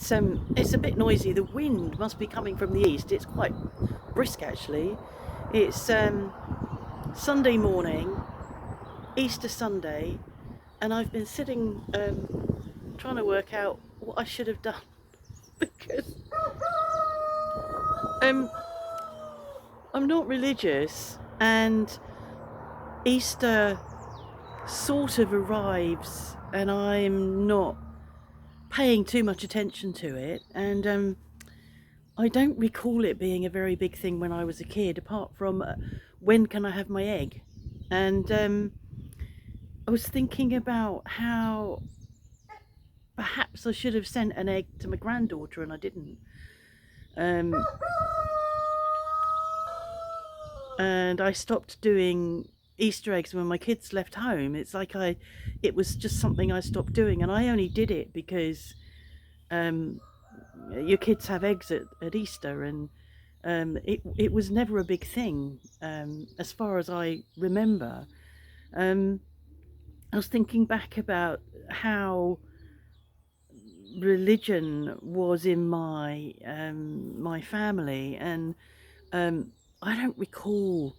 It's a bit noisy. The wind must be coming from the east. It's quite brisk actually. It's Sunday morning, Easter Sunday, and I've been sitting trying to work out what I should have done because um, I'm not religious, and Easter sort of arrives, and I'm not paying too much attention to it, and I don't recall it being a very big thing when I was a kid, apart from when can I have my egg? And I was thinking about how perhaps I should have sent an egg to my granddaughter and I didn't. Um, and I stopped doing Easter eggs when my kids left home. It was just something I stopped doing, and I only did it because um, your kids have eggs at Easter, and it was never a big thing as far as I remember. Um, I was thinking back about how religion was in my family, and um, I don't recall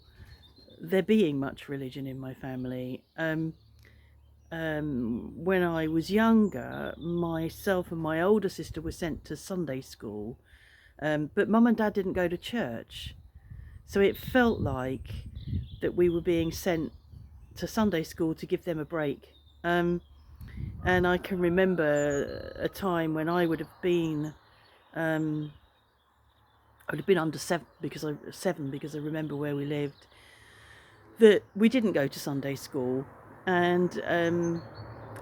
there being much religion in my family. When I was younger, myself and my older sister were sent to Sunday school, but Mum and Dad didn't go to church, so it felt like that we were being sent to Sunday school to give them a break. And I can remember a time when um, I would have been under seven because I remember where we lived, that we didn't go to Sunday school, and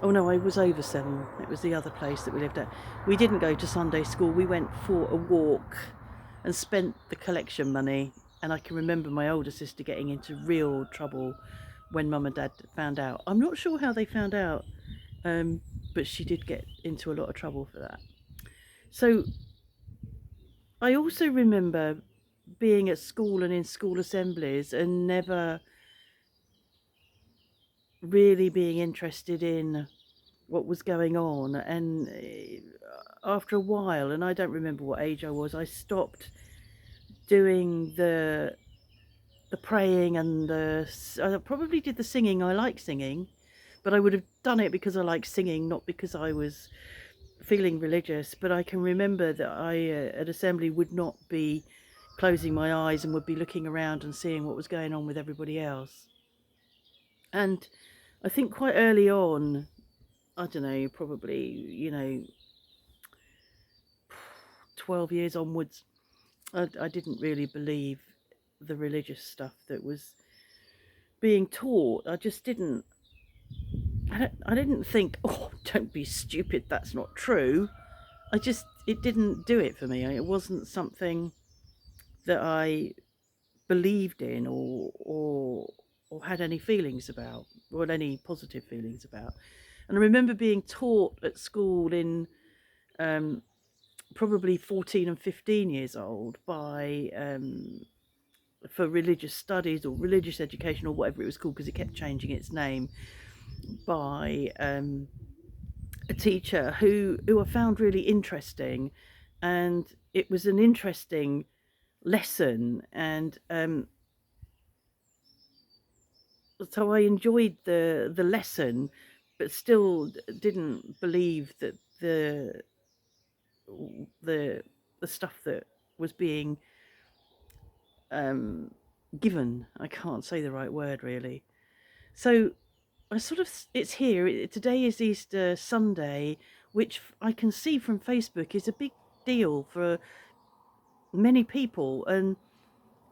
oh no, I was over 7. It was the other place that we lived at. We didn't go to Sunday school. We went for a walk and spent the collection money. And I can remember my older sister getting into real trouble when Mum and Dad found out. I'm not sure how they found out, but she did get into a lot of trouble for that. So I also remember being at school and in school assemblies and never really being interested in what was going on. And after a while, and I don't remember what age I was, I stopped doing the praying and I probably did the singing. I like singing, but I would have done it because I like singing, not because I was feeling religious. But I can remember that I at assembly would not be closing my eyes and would be looking around and seeing what was going on with everybody else. And I think quite early on, I don't know, probably, 12 years onwards, I didn't really believe the religious stuff that was being taught. I didn't think, oh, don't be stupid, that's not true. It didn't do it for me. It wasn't something that I believed in, or had any feelings about, or any positive feelings about. And I remember being taught at school in um, probably 14 and 15 years old by for religious studies or religious education or whatever it was called, because it kept changing its name, by a teacher who I found really interesting, and it was an interesting lesson, and so I enjoyed the lesson, but still didn't believe that the the stuff that was being um, given. I can't say the right word really. So it's here. Today is Easter Sunday, which I can see from Facebook is a big deal for many people,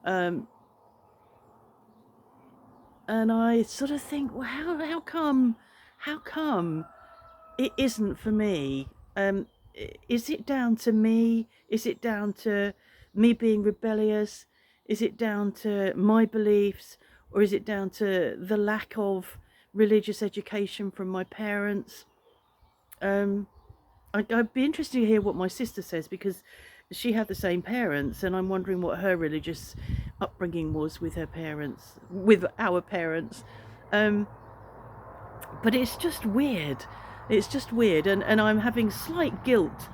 um, and I sort of think, well, how come it isn't for me? Is it down to me? Is it down to me being rebellious? Is it down to my beliefs? Or is it down to the lack of religious education from my parents? Um, I'd be interested to hear what my sister says, because she had the same parents, and I'm wondering what her religious upbringing was with her parents, with our parents. Um, but it's just weird. It's just weird, and I'm having slight guilt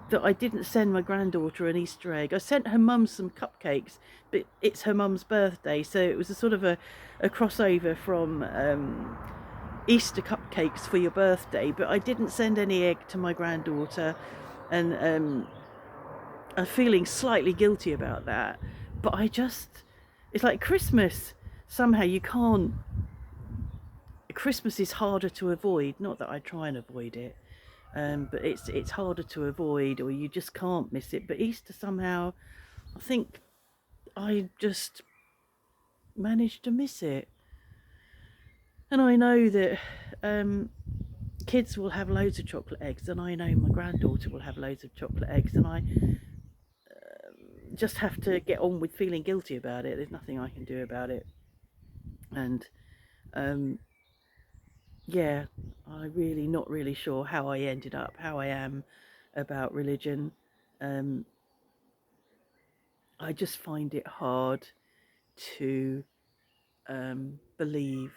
that I didn't send my granddaughter an Easter egg. I sent her mum some cupcakes, but it's her mum's birthday, so it was a sort of a crossover from Easter cupcakes for your birthday. But I didn't send any egg to my granddaughter, and I'm feeling slightly guilty about that. But it's like Christmas. Somehow you can't. Christmas is harder to avoid. Not that I try and avoid it, but it's harder to avoid, or you just can't miss it. But Easter somehow, I think I just managed to miss it. And I know that kids will have loads of chocolate eggs, and I know my granddaughter will have loads of chocolate eggs, and I just have to get on with feeling guilty about it. There's nothing I can do about it. And yeah, I'm really not really sure how I ended up, how I am about religion. Um, I just find it hard to believe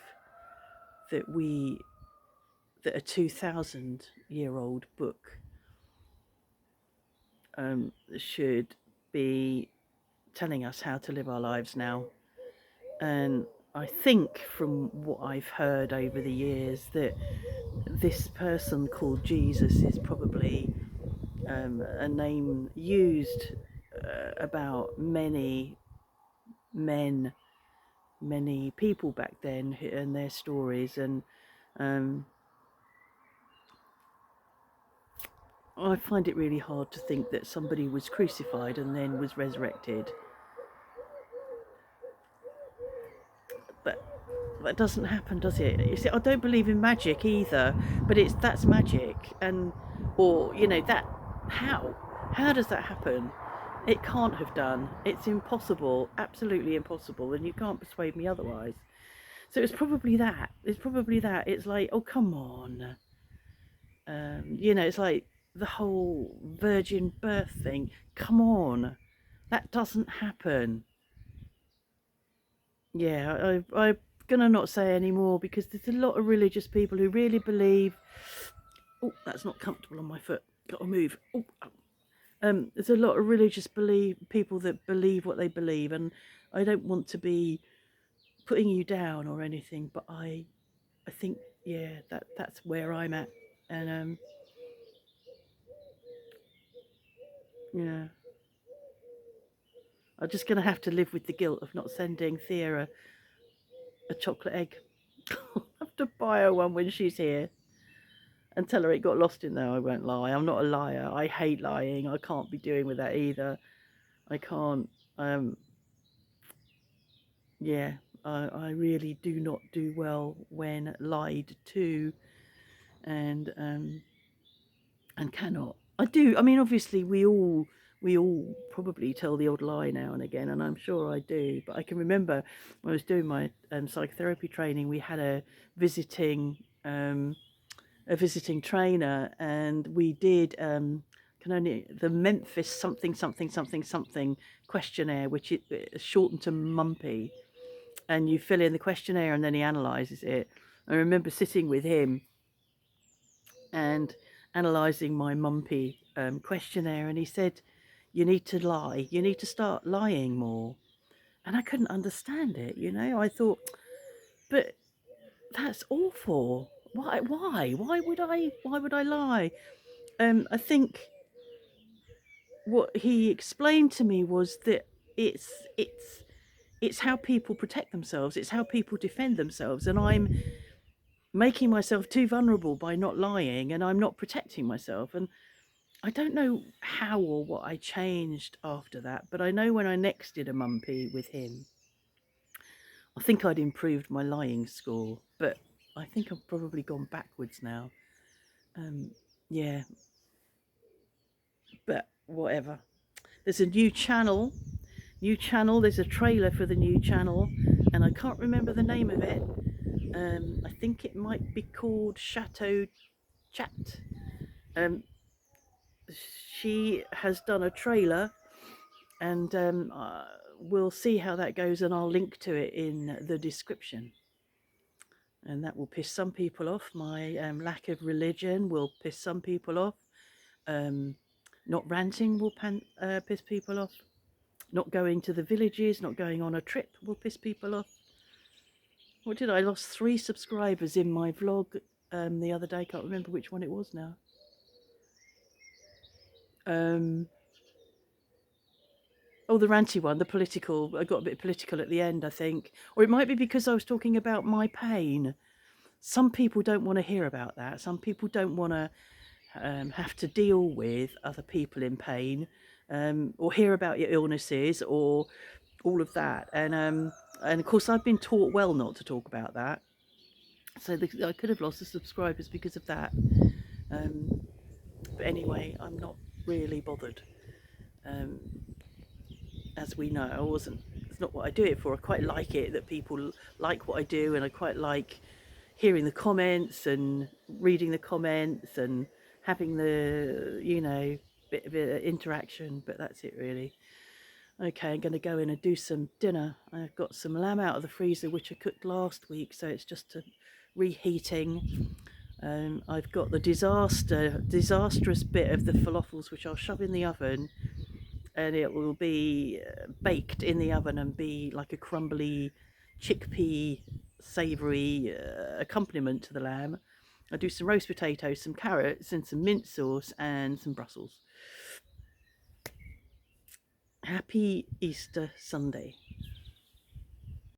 that that a 2,000-year-old book should be telling us how to live our lives now. And I think from what I've heard over the years that this person called Jesus is probably a name used about many men, many people back then and their stories. And I find it really hard to think that somebody was crucified and then was resurrected. But that doesn't happen, does it? You see, I don't believe in magic either, but that's magic. And or that, how does that happen? It can't have done. It's impossible, absolutely impossible, and you can't persuade me otherwise. So it's probably that. It's like, oh, come on. It's like the whole virgin birth thing. Come on, that doesn't happen. Yeah, I'm gonna not say any more because there's a lot of religious people who really believe. Oh, that's not comfortable on my foot. Got to move. Oh, there's a lot of religious people that believe what they believe, and I don't want to be putting you down or anything, but I think, yeah, that's where I'm at. And yeah, I'm just gonna have to live with the guilt of not sending Thea a chocolate egg. I'll have to buy her one when she's here and tell her it got lost in there. I won't lie. I'm not a liar. I hate lying. I can't be doing with that either. I can't. Um, yeah, I really do not do well when lied to, and cannot. I do. I mean, obviously, we all probably tell the odd lie now and again, and I'm sure I do. But I can remember when I was doing my psychotherapy training, we had a visiting trainer, and we did can only the Memphis something something something something questionnaire, which is shortened to Mumpy, and you fill in the questionnaire and then he analyzes it. I remember sitting with him and analysing my Mumpy questionnaire, and he said, "You need to lie. You need to start lying more." And I couldn't understand it. I thought, but that's awful. Why? Why would I? Why would I lie? I think what he explained to me was that it's it's it's how people protect themselves. It's how people defend themselves, and I'm making myself too vulnerable by not lying, and I'm not protecting myself. And I don't know how or what I changed after that, but I know when I next did a Mumpy with him, I think I'd improved my lying score, but I think I've probably gone backwards now. Yeah, but whatever. There's a new channel. There's a trailer for the new channel, and I can't remember the name of it. I think it might be called Chateau Chat. Um, she has done a trailer, and we'll see how that goes, and I'll link to it in the description. And that will piss some people off. My lack of religion will piss some people off. Um, Not ranting will piss people off. Not going to the villages, not going on a trip will piss people off. What did I lost 3 subscribers in my vlog the other day. Can't remember which one it was now. Oh, the ranty one, the political. I got a bit political at the end, I think. Or it might be because I was talking about my pain. Some people don't want to hear about that. Some people don't want to have to deal with other people in pain, or hear about your illnesses or all of that. And of course, I've been taught well not to talk about that. So I could have lost the subscribers because of that. But anyway, I'm not really bothered. As we know, it's not what I do it for. I quite like it that people like what I do, and I quite like hearing the comments and reading the comments and having the, bit of interaction, but that's it really. Okay, I'm going to go in and do some dinner. I've got some lamb out of the freezer, which I cooked last week, so it's just reheating. I've got the disastrous bit of the falafels, which I'll shove in the oven, and it will be baked in the oven and be like a crumbly chickpea savoury accompaniment to the lamb. I do some roast potatoes, some carrots and some mint sauce and some Brussels. Happy Easter Sunday.